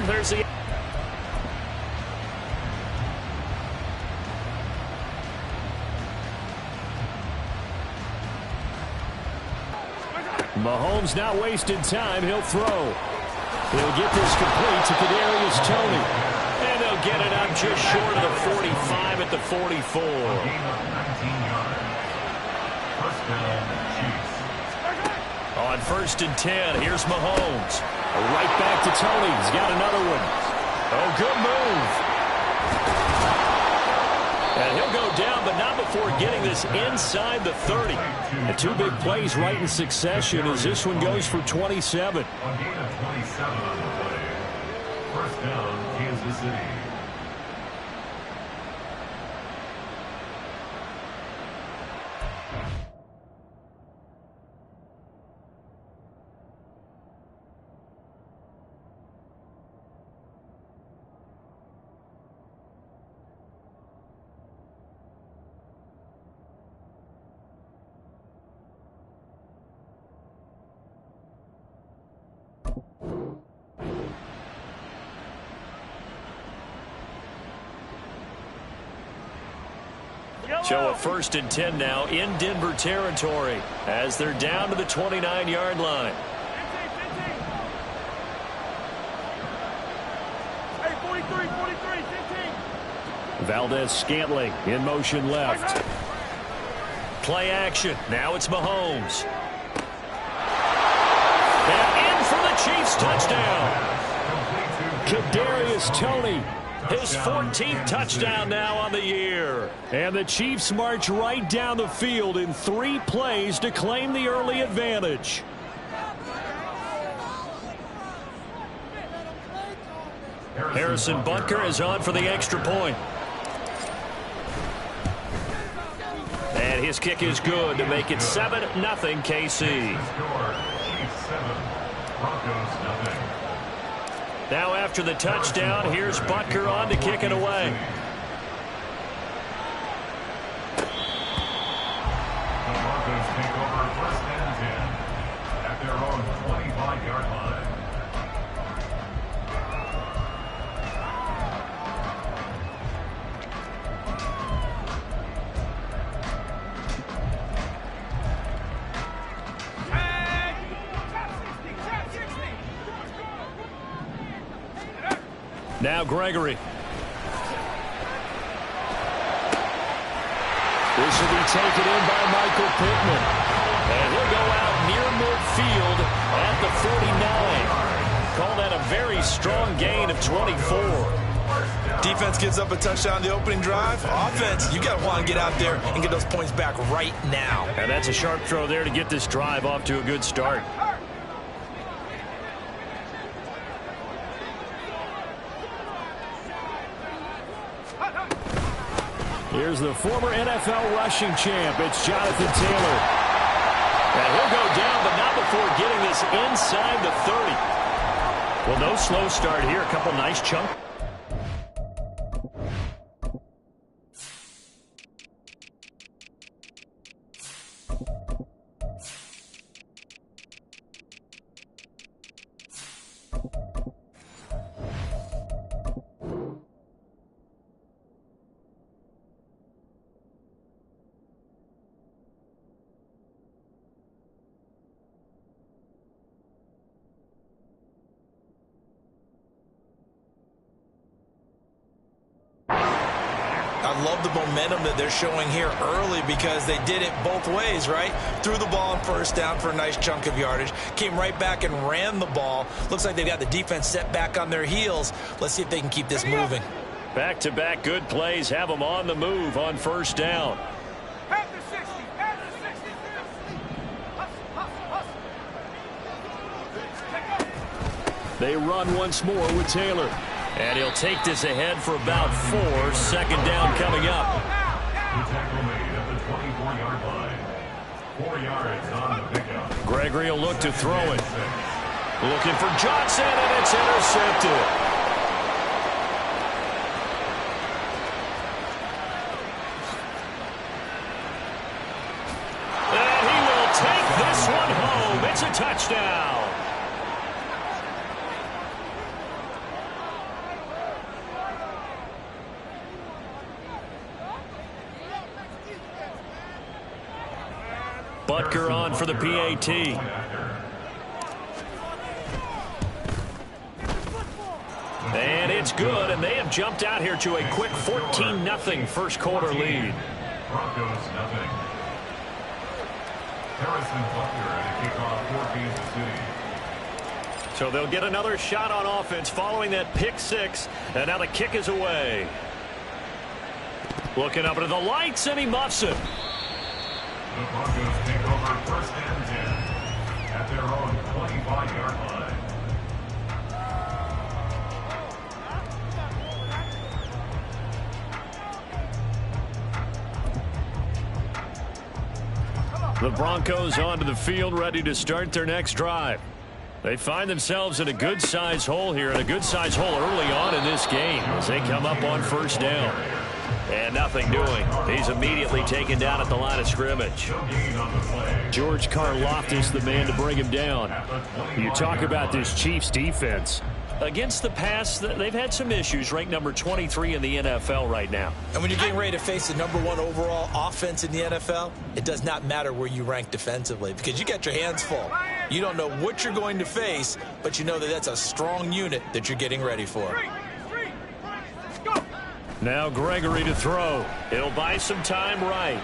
There's the... Mahomes not wasting time. He'll throw. He'll get this complete to Kadarius Toney. And they'll get it up just short of the 45 at the 44. On 1st and 10, here's Mahomes. Right back to Toney. He's got another one. Oh, good move. And he'll go down, but not before getting this inside the 30. And 2 big plays right in succession as this one goes for 27. On gain of 27 on the play. First down, Kansas City. So a 1st and 10 now in Denver territory as they're down to the 29-yard line. Hey, 43, 15. Valdez-Scantling in motion left. Play action. Now it's Mahomes. And in for the Chiefs touchdown. Kadarius Toney. His 14th touchdown now on the year. And the Chiefs march right down the field in 3 plays to claim the early advantage. Harrison Butker is on for the extra point. And his kick is good to make it 7-0 KC. Now after the touchdown, here's Butker on to kick it away. The Broncos take over 1st and 10 at their own 25-yard line. Now Gregory. This will be taken in by Michael Pittman. And he'll go out near midfield at the 49. Call that a very strong gain of 24. Defense gives up a touchdown on the opening drive. Offense, you got to want to get out there and get those points back right now. And that's a sharp throw there to get this drive off to a good start. Here's the former NFL rushing champ. It's Jonathan Taylor. And he'll go down, but not before getting this inside the 30. Well, no slow start here. A couple nice chunks. I love the momentum that they're showing here early because they did it both ways, right? Threw the ball on 1st down for a nice chunk of yardage. Came right back and ran the ball. Looks like they've got the defense set back on their heels. Let's see if they can keep this moving. Back-to-back good plays have them on the move on 1st down. They run once more with Taylor. And he'll take this ahead for about 4. 2nd down coming up. The tackle made at the 24-yard line. 4 yards on the pickup. Gregory will look to throw it. Looking for Johnson, and it's intercepted. And he will take this one home. It's a touchdown. Butker on for the PAT. And it's good, and they have jumped out here to a quick 14-0 first quarter lead. Broncos nothing. Harrison Butker at a kickoff for Kansas City. So they'll get another shot on offense following that pick six, and now the kick is away. Looking up into the lights, and he muffs it. The Broncos take over first and 10 at their own 25-yard line. The Broncos onto the field, ready to start their next drive. They find themselves in a good-sized hole here, and a good-sized hole early on in this game as they come up on first down. And nothing doing. He's immediately taken down at the line of scrimmage. George Karlaftis, the man to bring him down. You talk about this Chiefs defense. Against the pass, they've had some issues, ranked number 23 in the NFL right now. And when you're getting ready to face the #1 overall offense in the NFL, it does not matter where you rank defensively because you got your hands full. You don't know what you're going to face, but you know that that's a strong unit that you're getting ready for. Now Gregory to throw. It'll buy some time right.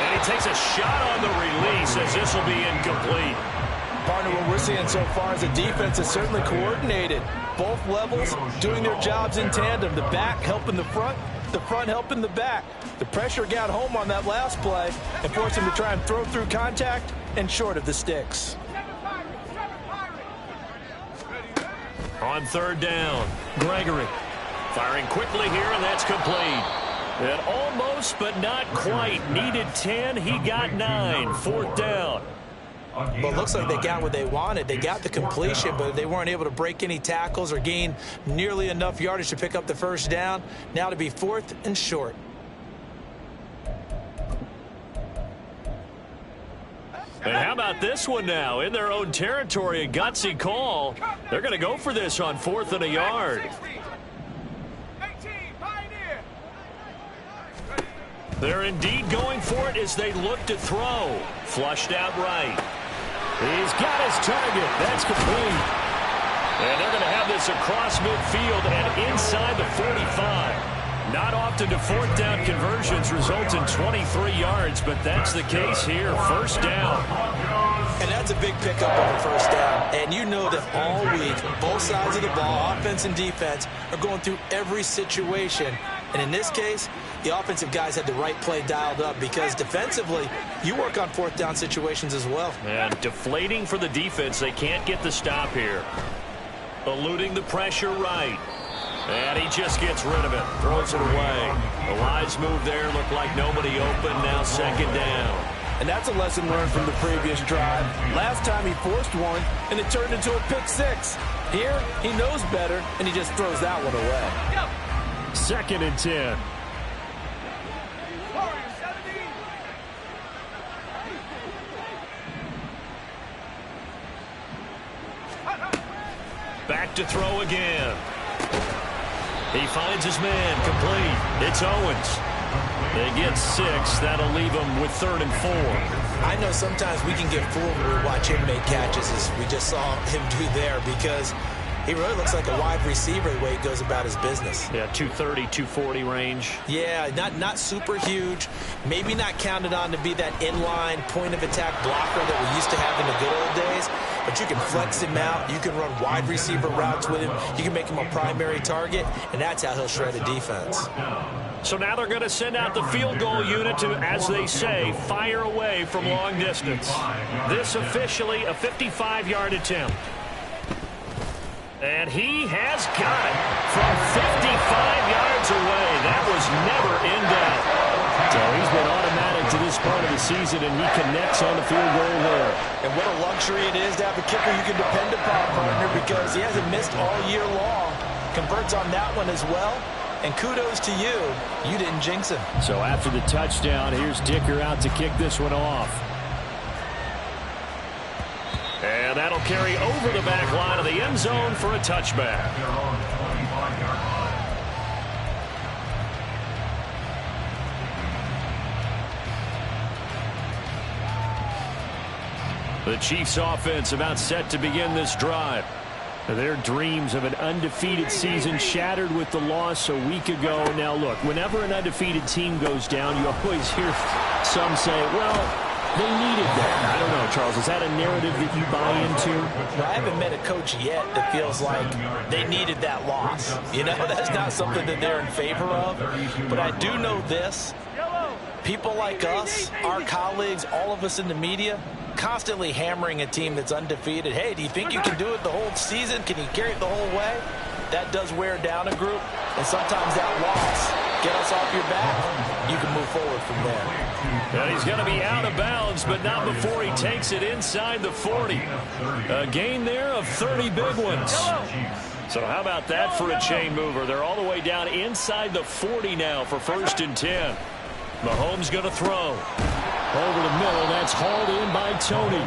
And he takes a shot on the release as this will be incomplete. Partner, what we're seeing so far is the defense is certainly coordinated. Both levels doing their jobs in tandem. The back helping the front helping the back. The pressure got home on that last play and forced him to try and throw through contact and short of the sticks. On third down, Gregory firing quickly here, and that's complete. And almost, but not quite. Needed 10. He got 9. Fourth down. Well, it looks like they got what they wanted. They got the completion, but they weren't able to break any tackles or gain nearly enough yardage to pick up the first down. Now to be fourth and short. And how about this one now? In their own territory, a gutsy call. They're going to go for this on 4th and a yard. They're indeed going for it as they look to throw. Flushed out right. He's got his target. That's complete. And they're going to have this across midfield and inside the 45. Not often do fourth down conversions result in 23 yards, but that's the case here. First down. And that's a big pickup on the first down. And you know that all week, both sides of the ball, offense and defense, are going through every situation. And in this case, the offensive guys had the right play dialed up because defensively, you work on fourth down situations as well. And deflating for the defense. They can't get the stop here. Eluding the pressure right. And he just gets rid of it. Throws it away. The wise move there. Looked like nobody open. Now second down. And that's a lesson learned from the previous drive. Last time he forced one, and it turned into a pick six. Here, he knows better, and he just throws that one away. 2nd and 10. Back to throw again. He finds his man complete. It's Owens. They get 6. That'll leave them with 3rd and 4. I know sometimes we can get fooled when we watch him make catches as we just saw him do there because he really looks like a wide receiver the way he goes about his business. Yeah, 230, 240 range. Yeah, not super huge. Maybe not counted on to be that inline point-of-attack blocker that we used to have in the good old days. But you can flex him out. You can run wide receiver routes with him. You can make him a primary target, and that's how he'll shred a defense. So now they're going to send out the field goal unit to, as they say, fire away from long distance. This officially a 55-yard attempt. And he has got it from 55 yards away. That was never in doubt. So he's been automatic to this part of the season, and he connects on the field goal there. And what a luxury it is to have a kicker you can depend upon, partner, because he hasn't missed all year long. Converts on that one as well. And kudos to you. You didn't jinx him. So after the touchdown, here's Dicker out to kick this one off. And that'll carry over the back line of the end zone for a touchback. The Chiefs offense about set to begin this drive. Their dreams of an undefeated season shattered with the loss a week ago. Now, look, whenever an undefeated team goes down, you always hear some say, well, they needed that. I don't know, Charles. Is that a narrative that you buy into? I haven't met a coach yet that feels like they needed that loss. You know, that's not something that they're in favor of. But I do know this. People like us, our colleagues, all of us in the media, constantly hammering a team that's undefeated. Hey, do you think you can do it the whole season? Can you carry it the whole way? That does wear down a group, and sometimes that loss, get us off your back, you can move forward from there. And he's going to be out of bounds, but not before he takes it inside the 40. A gain there of 30 big ones. So how about that for a chain mover? They're all the way down inside the 40 now for 1st and 10. Mahomes going to throw. Over the middle, that's hauled in by Tony.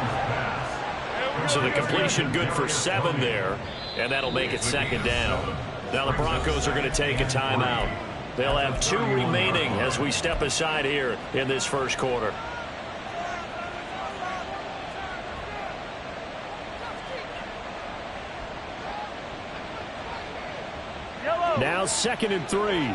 So the completion good for 7 there, and that'll make it 2nd down. Now the Broncos are going to take a timeout. They'll have 2 remaining as we step aside here in this first quarter. Now 2nd and 3.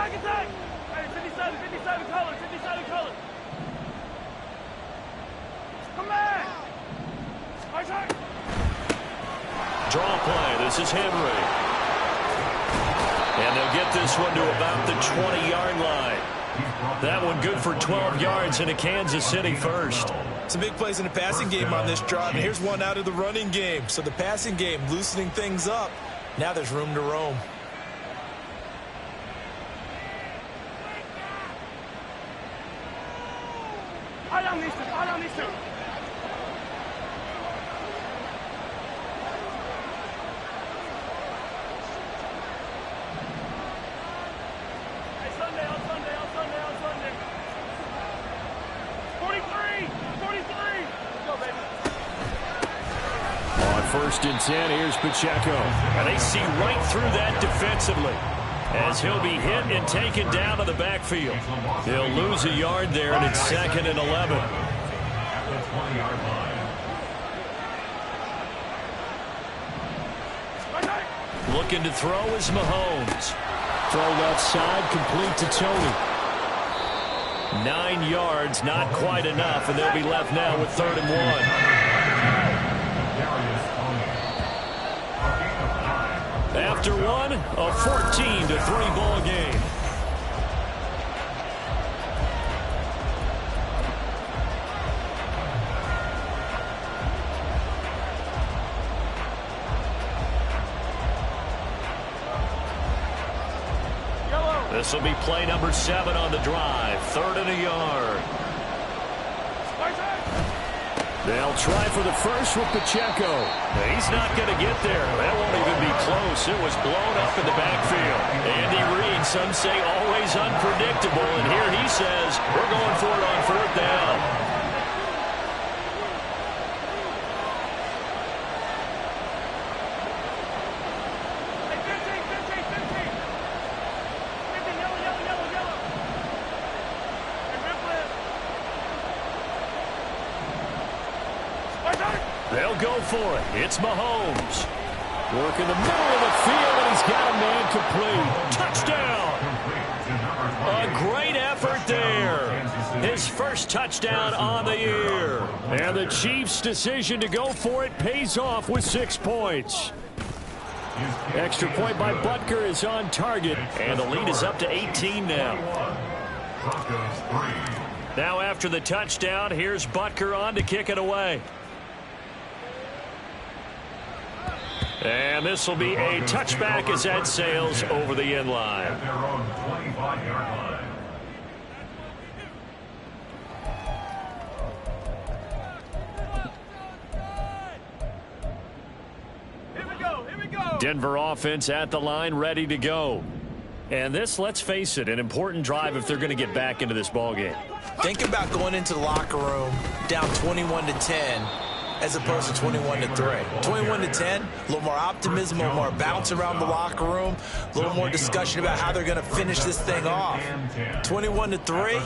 Attack! Hey, 57 colors, 57 colors. Come back! Attack! Draw play. This is Henry. And they'll get this one to about the 20-yard line. That one good for 12 yards in a Kansas City first. Some big plays in the passing game on this drive, and here's one out of the running game. So the passing game loosening things up. Now there's room to roam. Eye on these two. Hey, Sunday. 43. Let's go, baby. On 1st and 10, here's Pacheco. And they see right through that defensively, as he'll be hit and taken down to the backfield. He'll lose a yard there, and it's 2nd and 11. At the 20-yard line. Looking to throw is Mahomes. Throw left side, complete to Tony. 9 yards, not quite enough, and they'll be left now with 3rd and 1. After one, a 14-3 ball game. This will be play number 7 on the drive. 3rd and a yard. They'll try for the first with Pacheco. He's not going to get there. That won't even be close. It was blown up in the backfield. Andy Reid, some say always unpredictable, and here he says we're going for it on 4th down. They'll go for it. It's Mahomes. Work in the middle of the field, and he's got a man complete. Touchdown! A great effort there. His first touchdown on the year. And the Chiefs' decision to go for it pays off with 6 points. Extra point by Butker is on target, and the lead is up to 18 now. Now after the touchdown, here's Butker on to kick it away. And this will be a touchback as that sails over the end line. At their own 25-yard line. Here we go. Denver offense at the line, ready to go. And this, let's face it, an important drive if they're going to get back into this ballgame. Think about going into the locker room down 21-10 as opposed to 21-3. 21-10, a little more optimism, a little more bounce around the locker room, a little more discussion about how they're going to finish this thing off. 21-3,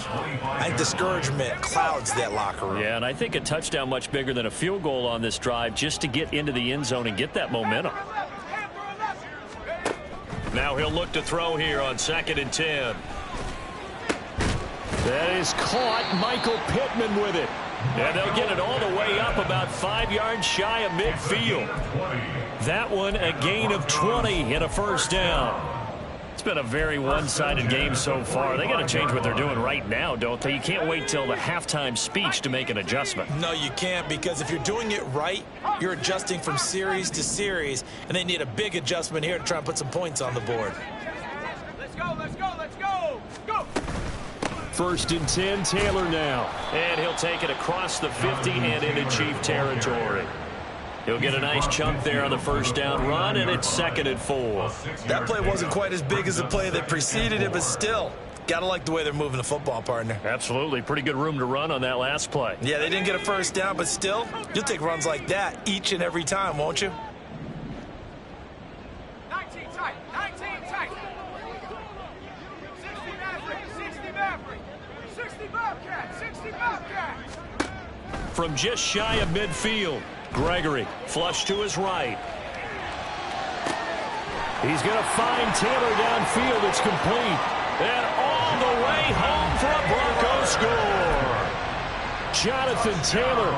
I think discouragement clouds that locker room. Yeah, and I think a touchdown much bigger than a field goal on this drive just to get into the end zone and get that momentum. Now he'll look to throw here on 2nd and 10. That is caught. Michael Pittman with it. And they'll get it all the way up about 5 yards shy of midfield. That one a gain of 20 and a first down. It's been a very one-sided game so far. They got to change what they're doing right now, don't they? You can't wait till the halftime speech to make an adjustment. No, you can't, because if you're doing it right, you're adjusting from series to series, and they need a big adjustment here to try and put some points on the board. Let's go, let's go, let's go! Go! 1st and 10, Taylor now. And he'll take it across the 50 and into Chief territory. He'll get a nice chunk there on the first down run, and it's 2nd and 4. That play wasn't quite as big as the play that preceded it, but still, gotta like the way they're moving the football, partner. Absolutely. Pretty good room to run on that last play. Yeah, they didn't get a first down, but still, you'll take runs like that each and every time, won't you? 19 tight, 19 tight. 60 Maverick, 60 Maverick, 60 Bobcat, 60 Bobcat. From just shy of midfield, Gregory flush to his right. He's going to find Taylor downfield. It's complete. And all the way home for a Bronco score. Jonathan Taylor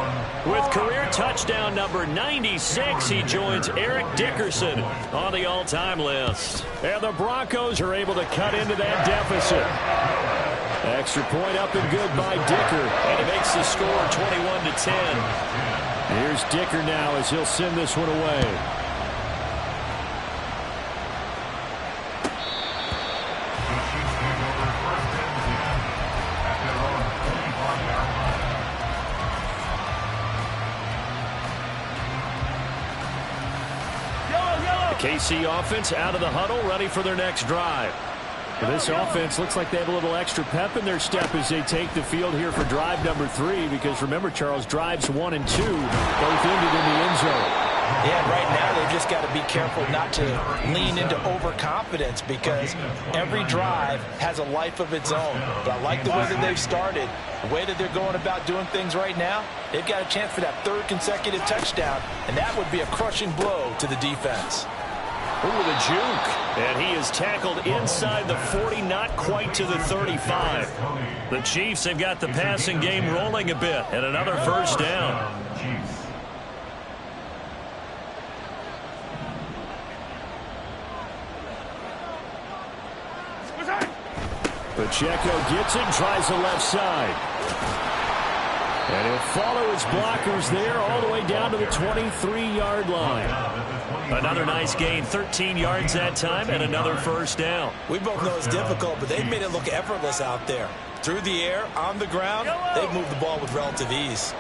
with career touchdown number 96. He joins Eric Dickerson on the all-time list. And the Broncos are able to cut into that deficit. Extra point up and good by Dicker. And it makes the score 21-10. Here's Dicker now as he'll send this one away. KC offense out of the huddle, ready for their next drive. This offense looks like they have a little extra pep in their step as they take the field here for drive number 3, because remember, Charles, drives 1 and 2 both ended in the end zone. Yeah, right now they've just got to be careful not to lean into overconfidence, because every drive has a life of its own. But I like the way that they've started, the way that they're going about doing things right now. They've got a chance for that 3rd consecutive touchdown, and that would be a crushing blow to the defense. Ooh, the juke. And he is tackled inside the 40, not quite to the 35. The Chiefs have got the passing game rolling a bit, and another first down. Pacheco gets it, tries the left side. And he'll follow his blockers there all the way down to the 23-yard line. Another nice gain, 13 yards that time, and another first down. We both know it's difficult, but they've made it look effortless out there. Through the air, on the ground, they've moved the ball with relative ease.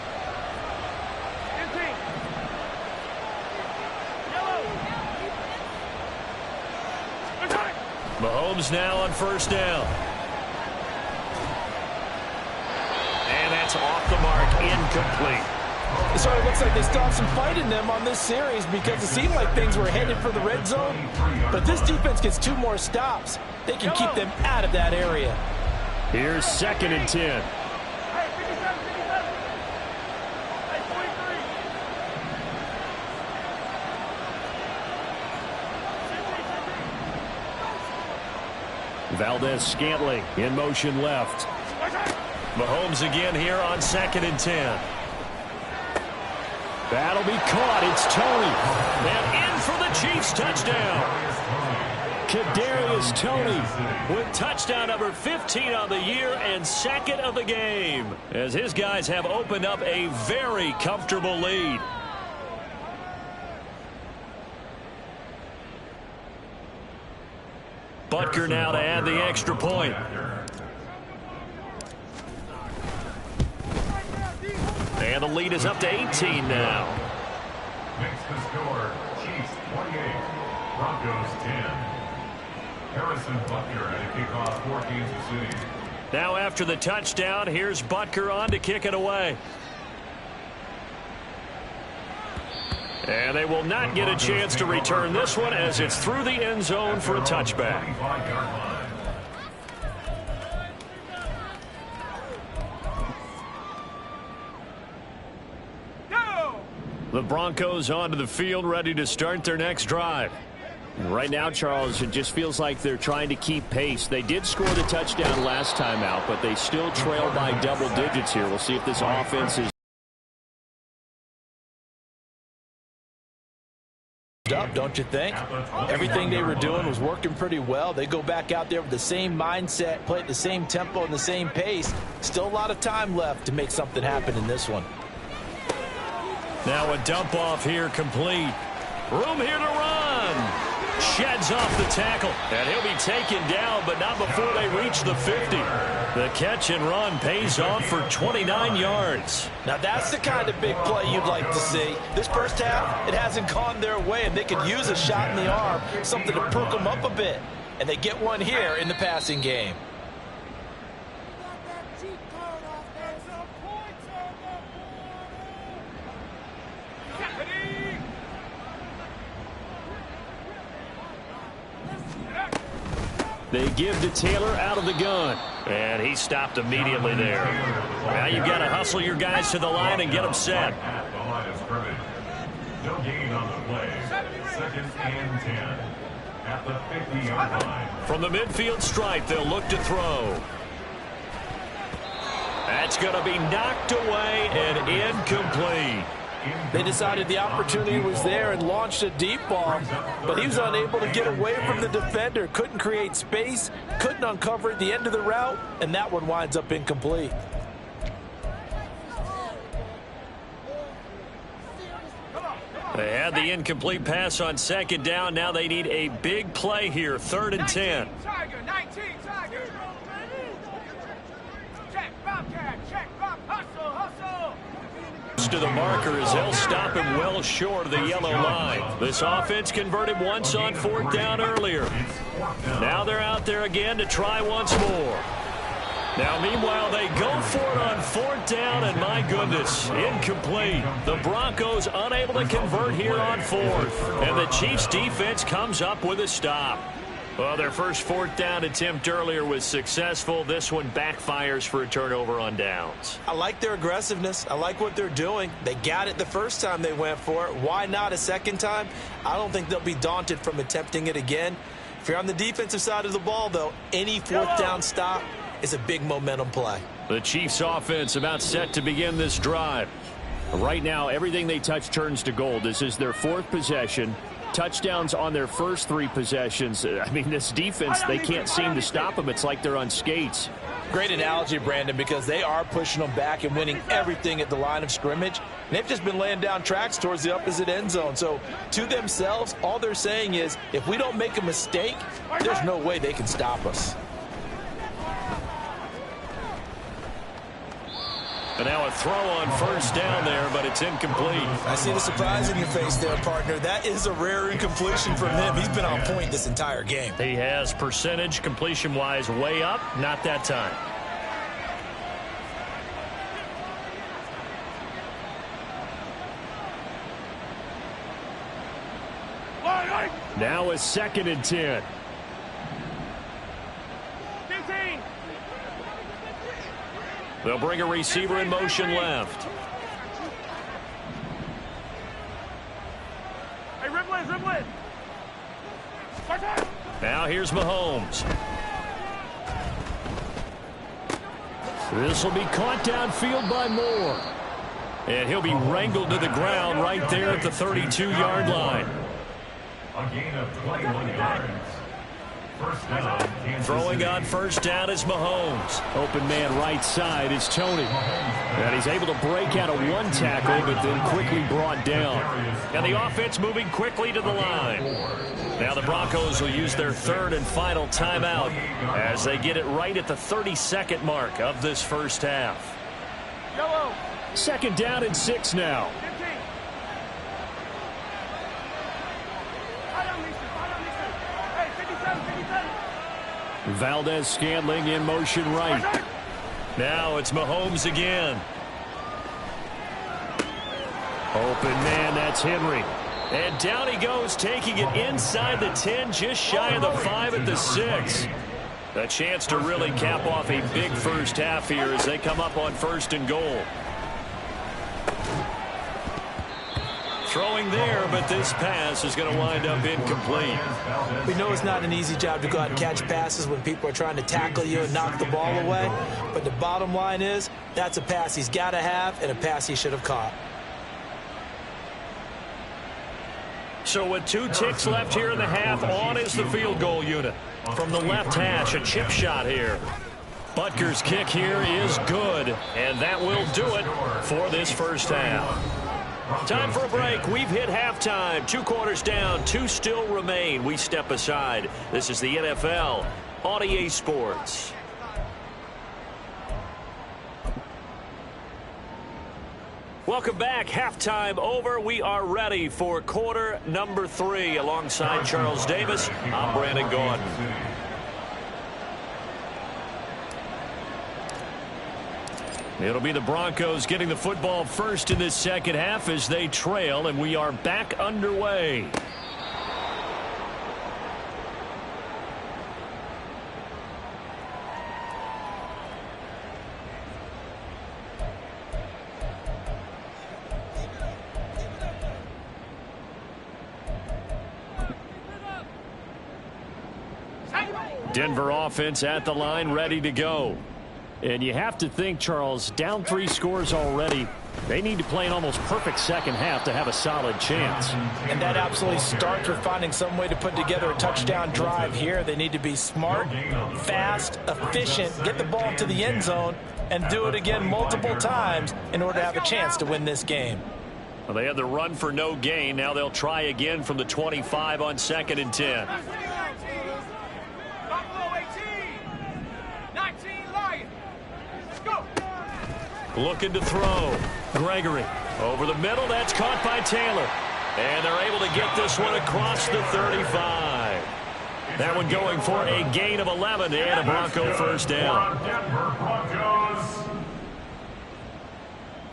Mahomes now on first down. And that's off the mark, incomplete. So it looks like they still have some fight in them on this series, because it seemed like things were headed for the red zone. But if this defense gets 2 more stops, they can keep them out of that area. Here's 2nd and 10. Hey, 57, 57. Hey, 23. Valdez-Scantling in motion left. Mahomes again here on 2nd and 10. That'll be caught. It's Tony. And in for the Chiefs touchdown. Kadarius Toney with touchdown number 15 on the year and 2nd of the game, as his guys have opened up a very comfortable lead. Butker now to add the extra point. And the lead is up to 18 now. Makes the score Chiefs 28, Broncos 10. Harrison Butker had a kickoff for Kansas City. Now after the touchdown, here's Butker on to kick it away. And they will not get a chance to return this one as it's through the end zone for a touchback. The Broncos onto the field, ready to start their next drive. Right now, Charles, it just feels like they're trying to keep pace. They did score the touchdown last time out, but they still trail by double digits here. We'll see if this offense is up, don't you think? Everything they were doing was working pretty well. They go back out there with the same mindset, play at the same tempo and the same pace. Still a lot of time left to make something happen in this one. Now a dump off here complete. Room here to run. Sheds off the tackle. And he'll be taken down, but not before they reach the 50. The catch and run pays off for 29 yards. Now that's the kind of big play you'd like to see. This first half, it hasn't gone their way, and they could use a shot in the arm, something to perk them up a bit. And they get one here in the passing game. They give to Taylor out of the gun. And he stopped immediately there. Now you've got to hustle your guys to the line and get them set. At the line of scrimmage. No gain on the play. 2nd and 10. At the 50-yard line. From the midfield stripe, they'll look to throw. That's going to be knocked away and incomplete. They decided the opportunity was there and launched a deep ball, but he was unable to get away from the defender, couldn't create space, couldn't uncover at the end of the route, and that one winds up incomplete. They had the incomplete pass on 2nd down. Now they need a big play here, 3rd and 10. Tiger, 19, Tiger. Check, Bobcat, check, Bob, hustle, hustle. To the marker as they'll stop him well short of the yellow line. This offense converted once on 4th down earlier. Now they're out there again to try once more. Now, meanwhile, they go for it on 4th down, and my goodness, incomplete. The Broncos unable to convert here on 4th, and the Chiefs' defense comes up with a stop. Well, their first 4th down attempt earlier was successful. This one backfires for a turnover on downs. I like their aggressiveness. I like what they're doing. They got it the first time they went for it. Why not a second time? I don't think they'll be daunted from attempting it again. If you're on the defensive side of the ball, though, any 4th down stop is a big momentum play. The Chiefs' offense about set to begin this drive. Right now, everything they touch turns to gold. This is their 4th possession. Touchdowns on their first 3 possessions. I mean, this defense, they can't seem to stop them. It's like they're on skates. Great analogy, Brandon, because they are pushing them back and winning everything at the line of scrimmage. And they've just been laying down tracks towards the opposite end zone. So to themselves, all they're saying is, if we don't make a mistake, there's no way they can stop us. And now a throw on 1st down there, but it's incomplete. I see the surprise in your face there, partner. That is a rare incompletion from him. He's been on point this entire game. He has percentage completion-wise way up, not that time. Now a 2nd and 10. 15. They'll bring a receiver in motion left. Hey, Ripley, Ripley. Now here's Mahomes. This will be caught downfield by Moore. And he'll be wrangled to the ground right there at the 32-yard line. A gain of 21 yards. First down, Kansas Throwing City. on 1st down is Mahomes. Open man right side is Tony. And he's able to break out of one tackle, but then quickly brought down. And the offense moving quickly to the line. Now the Broncos will use their 3rd and final timeout as they get it right at the 32nd mark of this first half. Yellow. 2nd down and 6 now. 15. Valdez-Scantling in motion right. Now it's Mahomes again. Open man, that's Henry. And down he goes, taking it inside the 10, just shy of the 5 at the 6. A chance to really cap off a big first half here as they come up on 1st and goal. Throwing there, but this pass is going to wind up incomplete. We know it's not an easy job to go out and catch passes when people are trying to tackle you and knock the ball away. But the bottom line is, that's a pass he's got to have and a pass he should have caught. So with 2 ticks left here in the half, on is the field goal unit. From the left hash, a chip shot here. Butker's kick here is good, and that will do it for this first half. Time for a break. We've hit halftime. 2 quarters down, 2 still remain. We step aside. This is the NFL on EA Sports. Welcome back. Halftime over. We are ready for quarter number 3. Alongside Charles Davis, I'm Brandon Gordon. It'll be the Broncos getting the football first in this second half as they trail, and we are back underway. Denver offense at the line, ready to go. And you have to think, Charles, down 3 scores already. They need to play an almost perfect second half to have a solid chance. And that absolutely starts with finding some way to put together a touchdown drive here. They need to be smart, fast, efficient, get the ball to the end zone, and do it again multiple times in order to have a chance to win this game. Well, they had the run for no gain. Now they'll try again from the 25 on 2nd and 10. Looking to throw. Gregory over the middle. That's caught by Taylor. And they're able to get this one across the 35. That one going for a gain of 11 and a Bronco first down. Denver Broncos.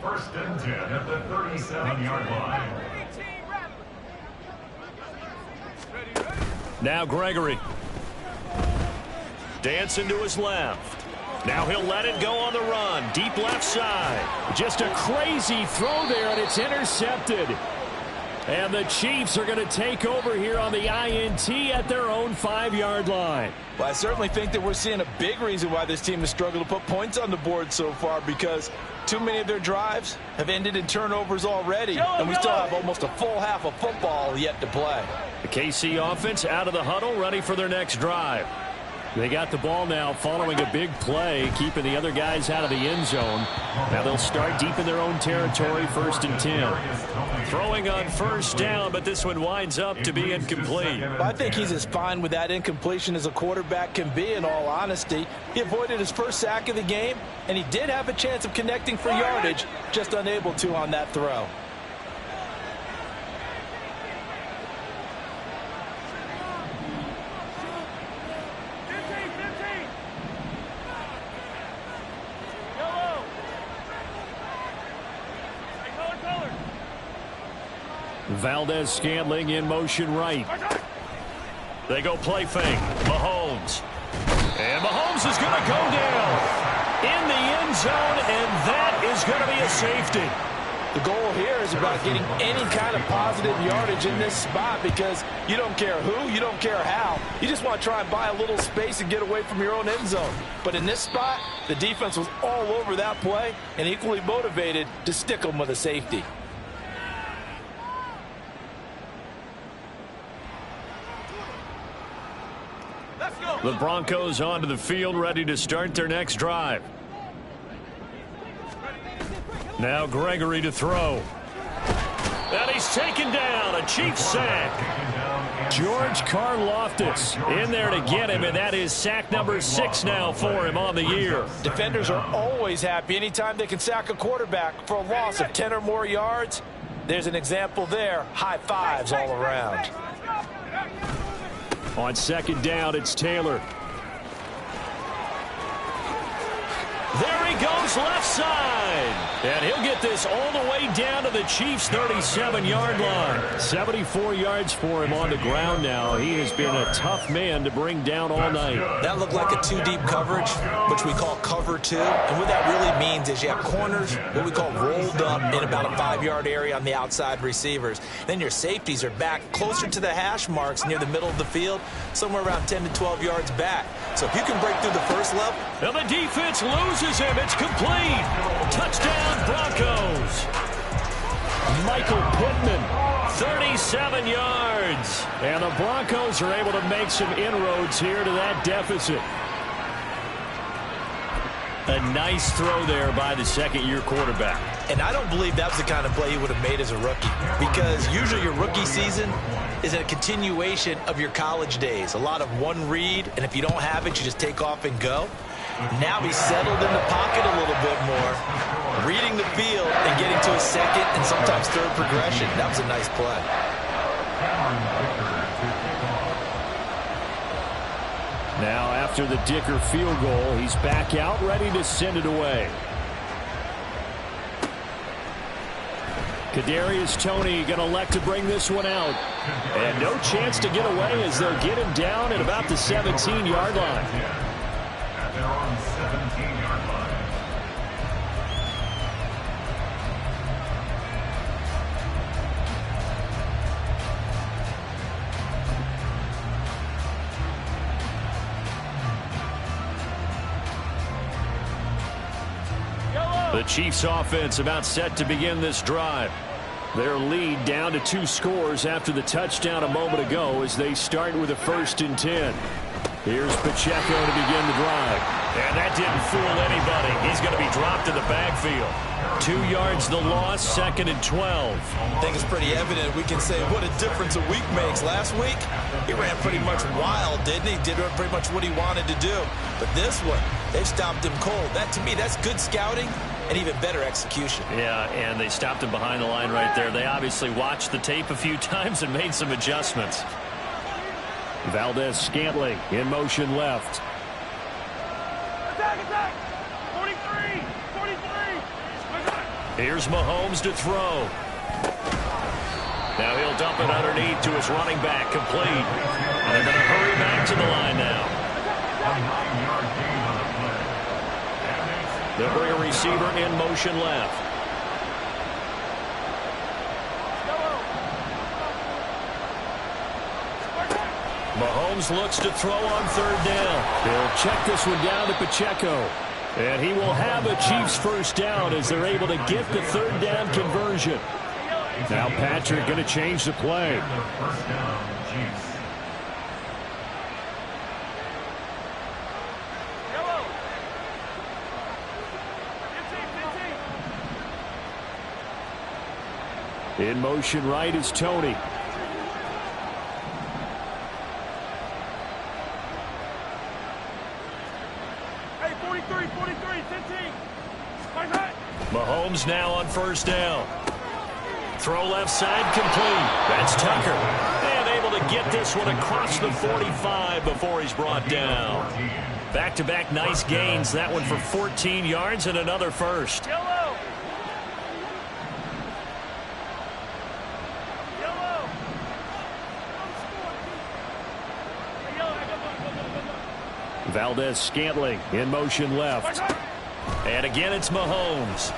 1st and 10 at the 37-yard line. Now Gregory. Dancing to his left. Now he'll let it go on the run. Deep left side. Just a crazy throw there, and it's intercepted. And the Chiefs are going to take over here on the INT at their own 5-yard line. Well, I certainly think that we're seeing a big reason why this team has struggled to put points on the board so far, because too many of their drives have ended in turnovers already, and we still have almost a full half of football yet to play. The KC offense out of the huddle, ready for their next drive. They got the ball now following a big play, keeping the other guys out of the end zone. Now they'll start deep in their own territory, 1st and 10. Throwing on 1st down, but this one winds up to be incomplete. Well, I think he's as fine with that incompletion as a quarterback can be, in all honesty. He avoided his first sack of the game, and he did have a chance of connecting for yardage, just unable to on that throw. Valdez-Scantling in motion right. They go play fake. Mahomes. And Mahomes is going to go down in the end zone, and that is going to be a safety. The goal here is about getting any kind of positive yardage in this spot, because you don't care who, you don't care how. You just want to try and buy a little space and get away from your own end zone. But in this spot, the defense was all over that play and equally motivated to stick them with a safety. The Broncos onto the field, ready to start their next drive. Now Gregory to throw. And he's taken down. A Chiefs sack. George Karlaftis in there to get him, and that is sack number 6 now for him on the year. Defenders are always happy anytime they can sack a quarterback for a loss of 10 or more yards. There's an example there. High fives all around. On 2nd down, it's Taylor. goes left side. And he'll get this all the way down to the Chiefs' 37-yard line. 74 yards for him on the ground now. He has been a tough man to bring down all night. That looked like a two-deep coverage, which we call cover two. And what that really means is you have corners, what we call rolled up in about a 5-yard area on the outside receivers. Then your safeties are back closer to the hash marks near the middle of the field, somewhere around 10 to 12 yards back. So if you can break through the first level. And the defense loses him. It's complete. Touchdown, Broncos. Michael Pittman, 37 yards. And the Broncos are able to make some inroads here to that deficit. A nice throw there by the second-year quarterback. And I don't believe that was the kind of play he would have made as a rookie, because usually your rookie season is a continuation of your college days. A lot of one read, and if you don't have it, you just take off and go. Now he's settled in the pocket a little bit more, reading the field and getting to a second and sometimes third progression. That was a nice play. Now after the Dicker field goal, he's back out ready to send it away. Kadarius Toney going to elect to bring this one out. And no chance to get away as they'll get him down at about the 17-yard line. At their own 17-yard line. The Chiefs offense about set to begin this drive. Their lead down to 2 scores after the touchdown a moment ago as they start with a 1st and 10. Here's Pacheco to begin the drive. And that didn't fool anybody. He's going to be dropped in the backfield. 2 yards the loss, 2nd and 12. I think it's pretty evident. We can say what a difference a week makes. Last week, he ran pretty much wild, didn't he? Did pretty much what he wanted to do. But this one, they stopped him cold. That, to me, that's good scouting and even better execution. Yeah, and they stopped him behind the line right there. They obviously watched the tape a few times and made some adjustments. Valdez-Scantling in motion left. Attack, attack! 43! 43! Here's Mahomes to throw. Now he'll dump it underneath to his running back, complete. And they're going to hurry back to the line now. A 9-yard gain on the play. They'll bring a receiver in motion left. Mahomes looks to throw on 3rd down. They'll check this one down to Pacheco. And he will have a Chiefs 1st down as they're able to get the 3rd down conversion. Now Patrick going to change the play. The 1st down, Chiefs. In motion right is Toney. Hey, 43, 43, 15. Mahomes now on 1st down. Throw left side, complete. That's Tucker. And able to get this one across the 45 before he's brought down. Back-to-back nice gains. That one for 14 yards and another 1st. Yellow. Valdez-Scantling in motion left. And again, it's Mahomes.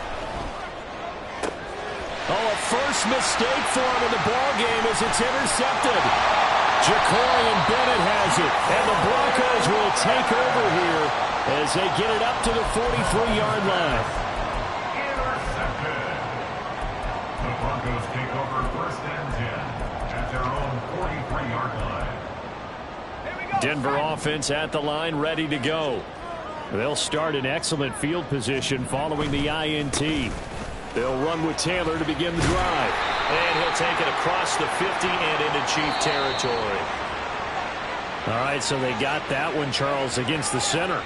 Oh, a first mistake for him in the ball game as it's intercepted. Ja'Cory Bennett has it. And the Broncos will take over here as they get it up to the 43-yard line. Intercepted. The Broncos take over 1st and 10 at their own 43-yard line. Denver offense at the line, ready to go. They'll start in excellent field position following the INT. They'll run with Taylor to begin the drive. And he'll take it across the 50 and into Chief territory. All right, so they got that one, Charles, against the center.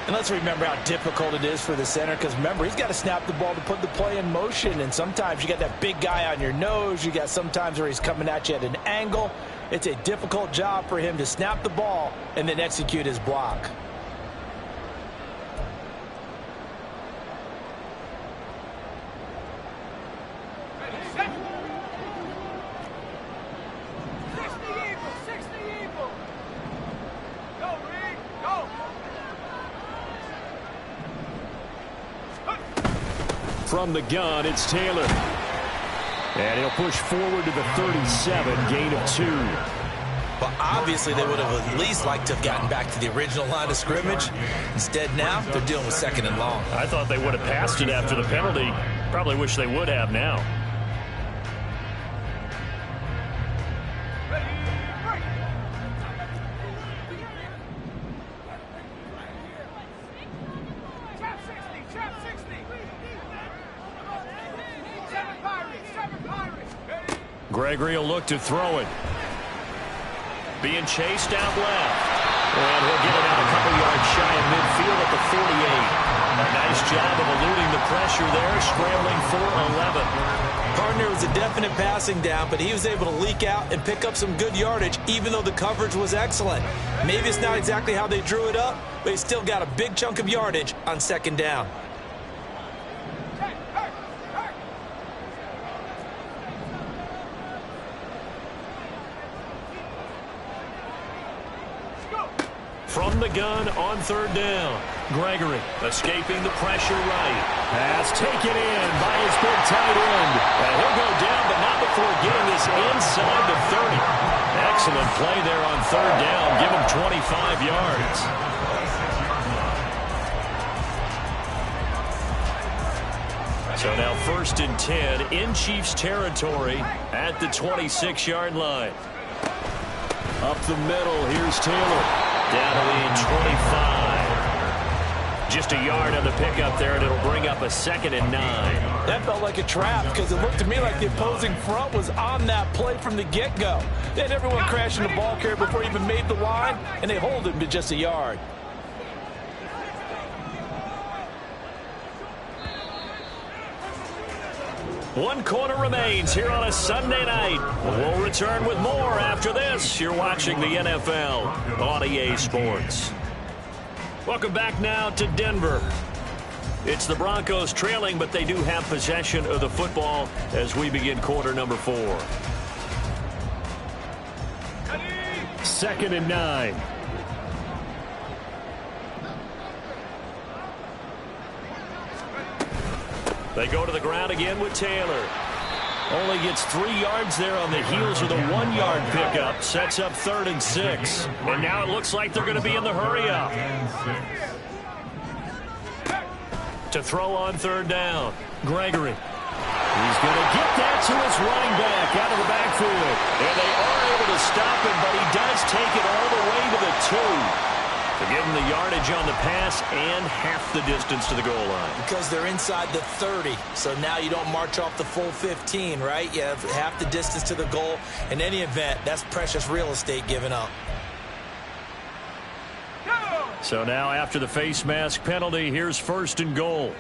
And let's remember how difficult it is for the center, because remember, he's got to snap the ball to put the play in motion, and sometimes you got that big guy on your nose. You got sometimes where he's coming at you at an angle. It's a difficult job for him to snap the ball and then execute his block. From the gun, it's Taylor. And he'll push forward to the 37, gain of 2. Well, obviously, they would have at least liked to have gotten back to the original line of scrimmage. Instead, now, they're dealing with 2nd and long. I thought they would have passed it after the penalty. Probably wish they would have now. Gregory will look to throw it. Being chased out left. And he'll get it out a couple yards shy of midfield at the 48. A nice job of eluding the pressure there, scrambling for 11. Partner was a definite passing down, but he was able to leak out and pick up some good yardage, even though the coverage was excellent. Maybe it's not exactly how they drew it up, but he still got a big chunk of yardage on 2nd down. From the gun on 3rd down. Gregory escaping the pressure right. Pass taken in by his big tight end. And he'll go down, but not before getting this inside the 30. Excellent play there on 3rd down. Give him 25 yards. So now 1st and 10 in Chiefs territory at the 26-yard line. Up the middle, here's Taylor. Down to the 25. Just a yard on the pickup there, and it'll bring up a 2nd and 9. That felt like a trap because it looked to me like the opposing front was on that play from the get-go. They had everyone crashing the ball carrier before he even made the line, and they hold him to just a yard. One quarter remains here on a Sunday night. We'll return with more after this. You're watching the NFL on EA Sports. Welcome back now to Denver. It's the Broncos trailing, but they do have possession of the football as we begin quarter number 4. 2nd and 9. They go to the ground again with Taylor. Only gets 3 yards there on the heels of the 1-yard pickup. Sets up 3rd and 6. And now it looks like they're going to be in the hurry-up. To throw on 3rd down. Gregory. He's going to get that to his running back out of the backfield. And they are able to stop him, but he does take it all the way to the 2. To give him the yardage on the pass and half the distance to the goal line. Because they're inside the 30, so now you don't march off the full 15, right? You have half the distance to the goal. In any event, that's precious real estate given up. So now after the face mask penalty, here's 1st and goal.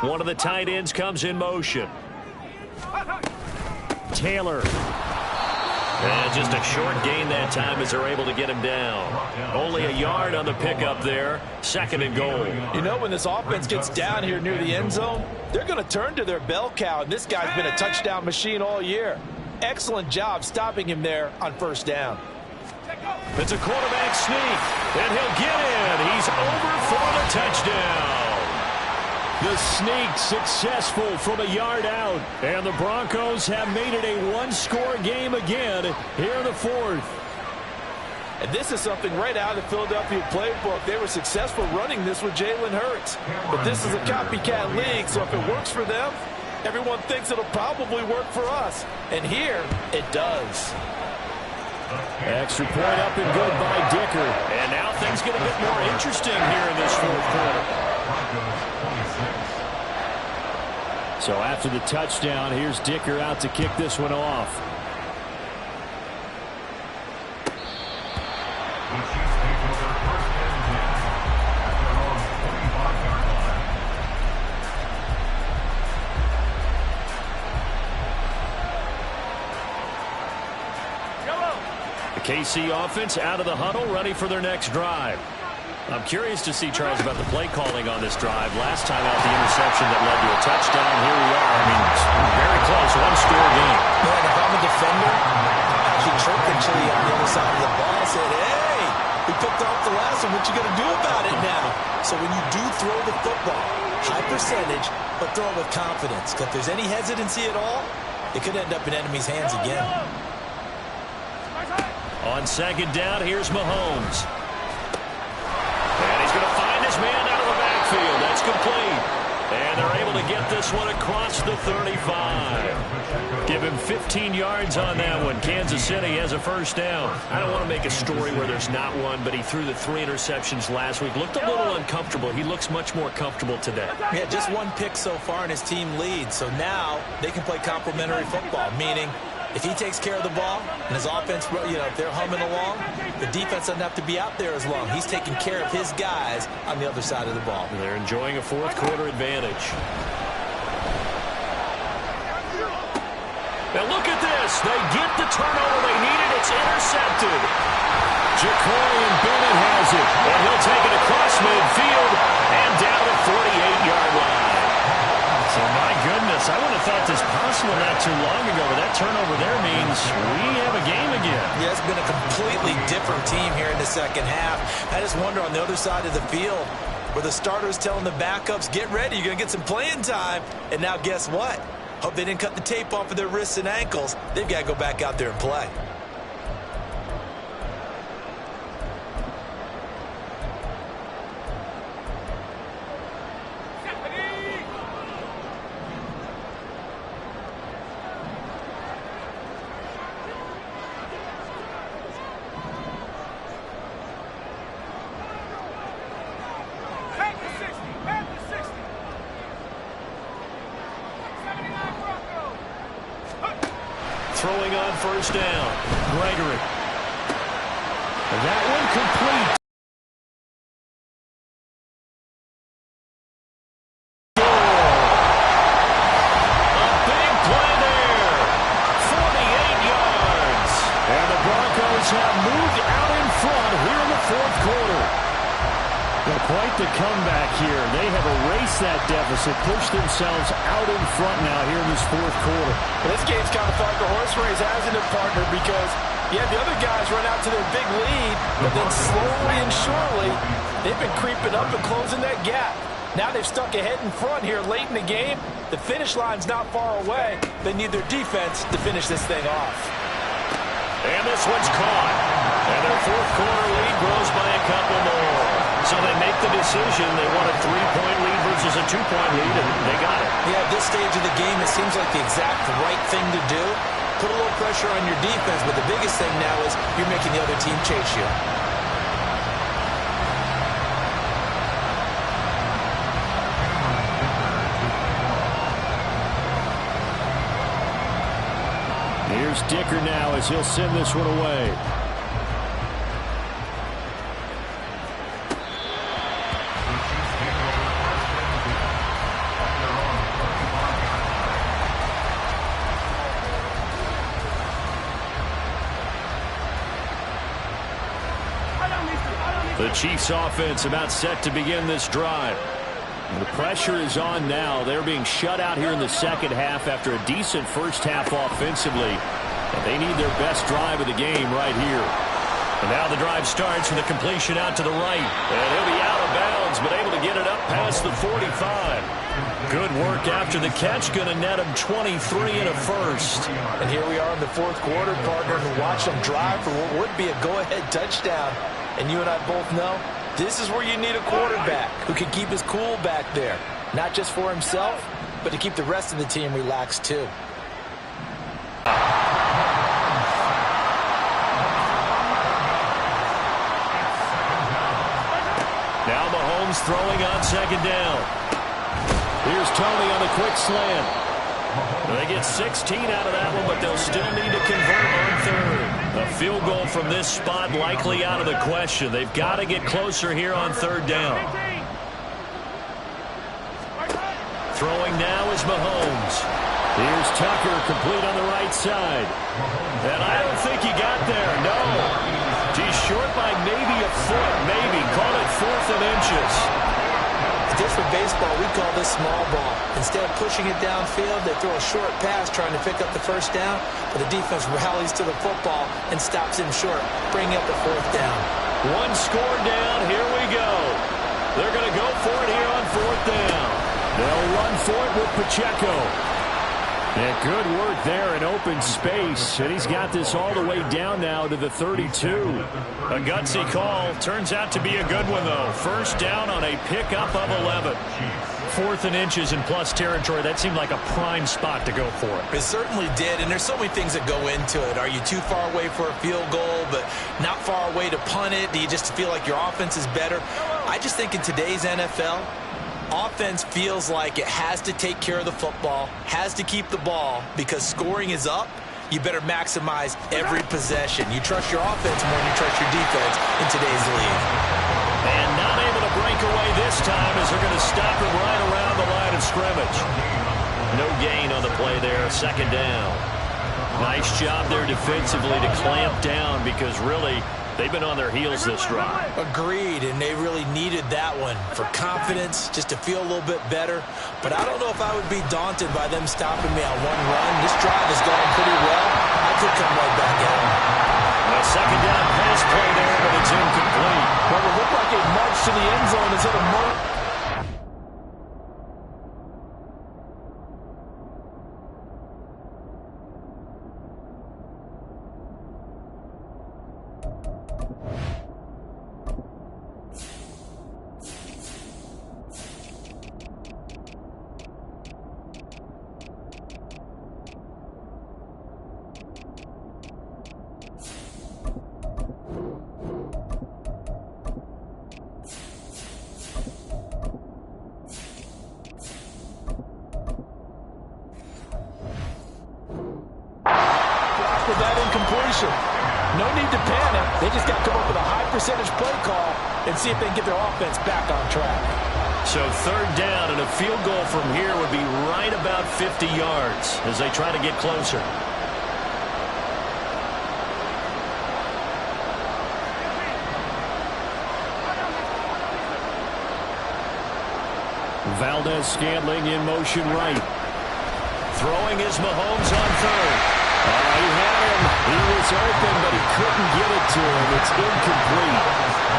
One of the tight ends comes in motion. Taylor. And just a short gain that time as they're able to get him down. Only a yard on the pickup there. 2nd and goal. You know, when this offense gets down here near the end zone, they're going to turn to their bell cow, and this guy's been a touchdown machine all year. Excellent job stopping him there on 1st down. It's a quarterback sneak, and he'll get in. He's over for the touchdown. The sneak successful from a yard out. And the Broncos have made it a 1-score game again here in the 4th. And this is something right out of the Philadelphia playbook. They were successful running this with Jalen Hurts. But this is a copycat league, so if it works for them, everyone thinks it'll probably work for us. And here, it does. Extra point up and good by Dicker. And now things get a bit more interesting here in this 4th quarter. So after the touchdown, here's Dicker out to kick this one off. The KC offense out of the huddle, ready for their next drive. I'm curious to see, Charles, about the play calling on this drive. Last time out, the interception that led to a touchdown. Here we are. I mean, it's very close, 1-score game. Man, if I'm a defender, I actually chirped the chili on the other side of the ball and said, hey, we picked off the last one. What you going to do about it now? So when you do throw the football, high percentage, but throw it with confidence. Because if there's any hesitancy at all, it could end up in enemy's hands again. On second down, here's Mahomes. And he's going to find his man out of the backfield. That's complete. And they're able to get this one across the 35. Give him 15 yards on that one. Kansas City has a first down. I don't want to make a story where there's not one, but he threw the 3 interceptions last week. Looked a little uncomfortable. He looks much more comfortable today. Yeah, just 1 pick so far and his team leads. So now they can play complementary football, meaning if he takes care of the ball and his offense, if they're humming along, the defense doesn't have to be out there as long. He's taking care of his guys on the other side of the ball. They're enjoying a fourth quarter advantage. Now look at this. They get the turnover they needed. It's intercepted. Jacorian Bennett has it. And he'll take it across midfield and down the 48-yard line. So, my goodness, I wouldn't have thought this possible not too long ago, but that turnover there means we have a game again. Yeah, it's been a completely different team here in the second half. I just wonder on the other side of the field where the starters telling the backups, get ready, you're going to get some playing time. And now guess what? Hope they didn't cut the tape off of their wrists and ankles. They've got to go back out there and play. Throwing on first down. Gregory. And that one complete. A big play there. 48 yards. And the Broncos have moved out in front here in the fourth quarter. Well, quite the comeback here. They have erased that deficit, pushed themselves out in front now here in this fourth quarter. Well, this game's kind of felt like a horse race, hasn't it, partner? Because, yeah, the other guys run out to their big lead, but then slowly and surely, they've been creeping up and closing that gap. Now they've stuck ahead in front here late in the game. The finish line's not far away. They need their defense to finish this thing off. And this one's caught. And their fourth quarter lead grows by a couple more. So they make the decision. They want a 3-point lead versus a 2-point lead, and they got it. Yeah, at this stage of the game, it seems like the exact right thing to do. Put a little pressure on your defense, but the biggest thing now is you're making the other team chase you. Here's Dicker now as he'll send this one away. The Chiefs offense about set to begin this drive. The pressure is on now. They're being shut out here in the second half after a decent first half offensively. And they need their best drive of the game right here. And now the drive starts with a completion out to the right. And he'll be out of bounds, but able to get it up past the 45. Good work after the catch. Going to net him 23 and a first. And here we are in the fourth quarter, partner, and watch them drive for what would be a go-ahead touchdown. And you and I both know this is where you need a quarterback who can keep his cool back there. Not just for himself, but to keep the rest of the team relaxed too. Now Mahomes throwing on second down. Here's Tony on the quick slant. They get 16 out of that one, but they'll still need to convert on third. A field goal from this spot likely out of the question. They've got to get closer here on third down. Throwing now is Mahomes. Here's Tucker, complete on the right side. And I don't think he got there, no. He's short by maybe a foot, maybe. Call it 4th and inches. Different baseball, we call this small ball. Instead of pushing it downfield, they throw a short pass trying to pick up the first down, but the defense rallies to the football and stops him short, bringing up the 4th down. One score down, here we go. They're going to go for it here on 4th down. They'll run for it with Pacheco. And good work there in open space. And he's got this all the way down now to the 32. A gutsy call. Turns out to be a good one, though. First down on a pickup of 11. 4th and inches in plus territory. That seemed like a prime spot to go for it. It certainly did, and there's so many things that go into it. Are you too far away for a field goal, but not far away to punt it? Do you just feel like your offense is better? I just think in today's NFL, offense feels like it has to take care of the football, has to keep the ball, because scoring is up. You better maximize every possession. You trust your offense more than you trust your defense in today's league. And not able to break away this time as they're going to stop him right around the line of scrimmage. No gain on the play there, 2nd down. Nice job there defensively to clamp down because really they've been on their heels this drive. Agreed, and they really needed that one for confidence, just to feel a little bit better. But I don't know if I would be daunted by them stopping me on one run. This drive has gone pretty well. I could come right back at them. A 2nd down pass play there, but it's incomplete. Well, it looked like a march to the end zone instead of march. No need to panic. They just got to come up with a high percentage play call and see if they can get their offense back on track. So 3rd down and a field goal from here would be right about 50 yards as they try to get closer. Valdez-Scantling in motion right. Throwing is Mahomes on 3rd. He had him. He was open, but he couldn't get it to him. It's incomplete.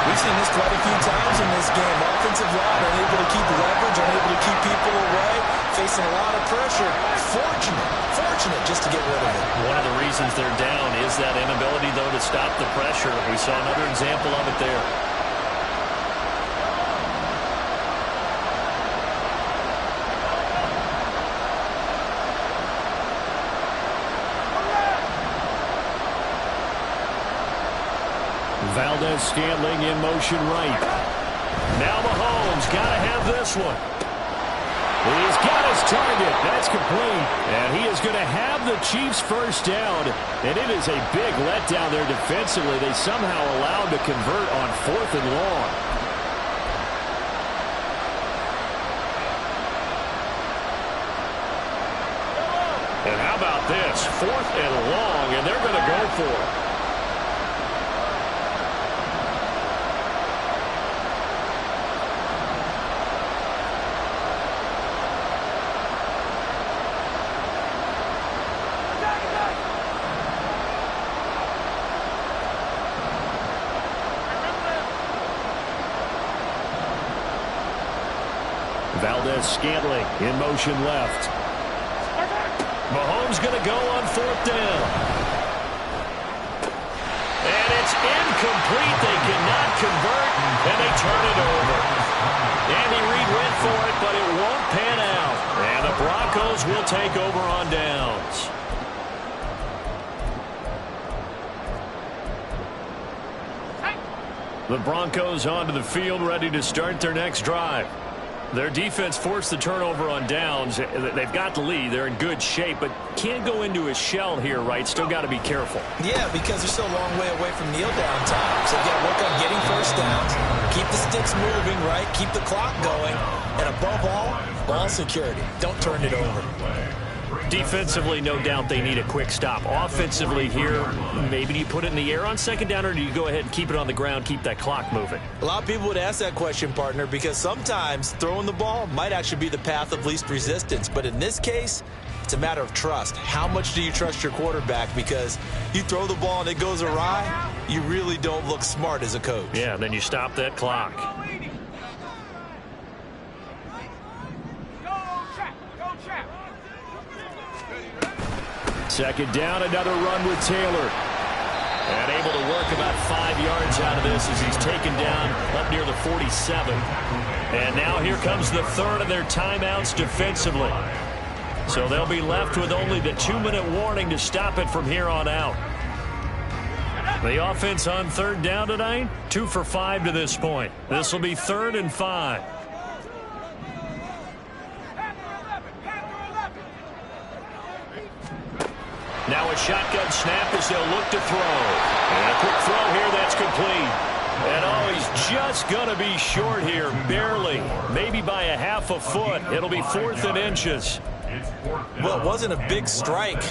We've seen this quite a few times in this game. Offensive line unable to keep leverage, unable to keep people away, facing a lot of pressure. Fortunate just to get rid of it. One of the reasons they're down is that inability, though, to stop the pressure. We saw another example of it there. Valdez-Scantling in motion right. Now Mahomes got to have this one. He's got his target. That's complete. And he is going to have the Chiefs first down. And it is a big letdown there defensively. They somehow allowed to convert on 4th and long. And how about this? 4th and long, and they're going to go for it. Valdez-Scantling in motion left. Mahomes going to go on 4th down. And it's incomplete. They cannot convert, and they turn it over. Andy Reid went for it, but it won't pan out. And the Broncos will take over on downs. The Broncos onto the field, ready to start their next drive. Their defense forced the turnover on downs. They've got the lead. They're in good shape, but can't go into a shell here, right? Still got to be careful. Yeah, because they're still a long way away from kneel down time. So you got to work on getting first downs, keep the sticks moving, right? Keep the clock going, and above all, ball security. Don't turn it over. Defensively, no doubt they need a quick stop. Offensively here, maybe do you put it in the air on 2nd down, or do you go ahead and keep it on the ground, keep that clock moving? A lot of people would ask that question, partner, because sometimes throwing the ball might actually be the path of least resistance. But in this case, it's a matter of trust. How much do you trust your quarterback? Because you throw the ball and it goes awry, you really don't look smart as a coach. Yeah, then you stop that clock. Second down, another run with Taylor. And able to work about 5 yards out of this as he's taken down up near the 47. And now here comes the third of their timeouts defensively. So they'll be left with only the 2-minute warning to stop it from here on out. The offense on third down tonight, 2 for 5 to this point. This will be 3rd and 5. Now a shotgun snap as they'll look to throw. And a quick throw here that's complete. And oh, he's just going to be short here, barely. Maybe by a half a foot. It'll be 4th and inches. Well, it wasn't a big strike,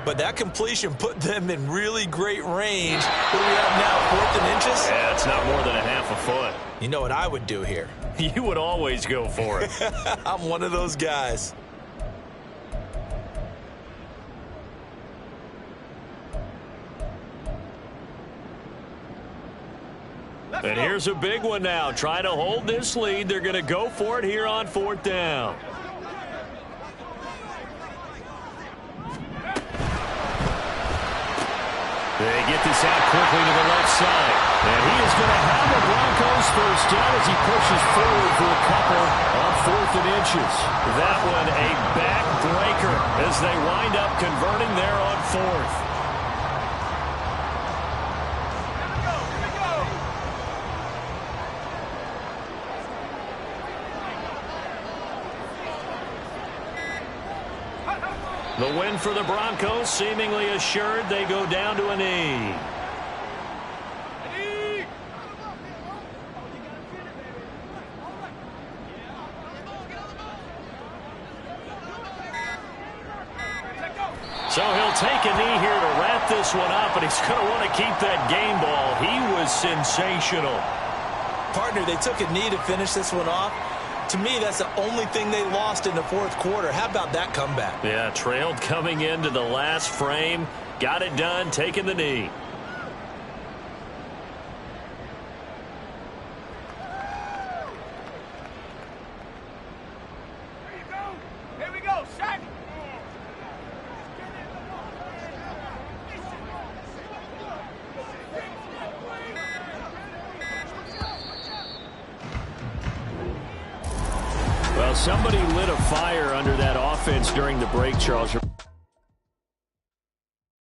but that completion put them in really great range. What do we have now, 4th and inches? Yeah, it's not more than a half a foot. You know what I would do here? You would always go for it. I'm one of those guys. And here's a big one now. Trying to hold this lead. They're going to go for it here on 4th down. They get this out quickly to the left side. And he is going to have the Broncos first down as he pushes forward for a couple on 4th and inches. That one a backbreaker as they wind up converting there on 4th. The win for the Broncos seemingly assured. They go down to a knee. So he'll take a knee here to wrap this one up, and he's going to want to keep that game ball. He was sensational. Partner, they took a knee to finish this one off. To me, that's the only thing they lost in the 4th quarter. How about that comeback? Yeah, trailed coming into the last frame. Got it done, taking the knee. Here we go, Shaq. Well, somebody lit a fire under that offense during the break, Charles.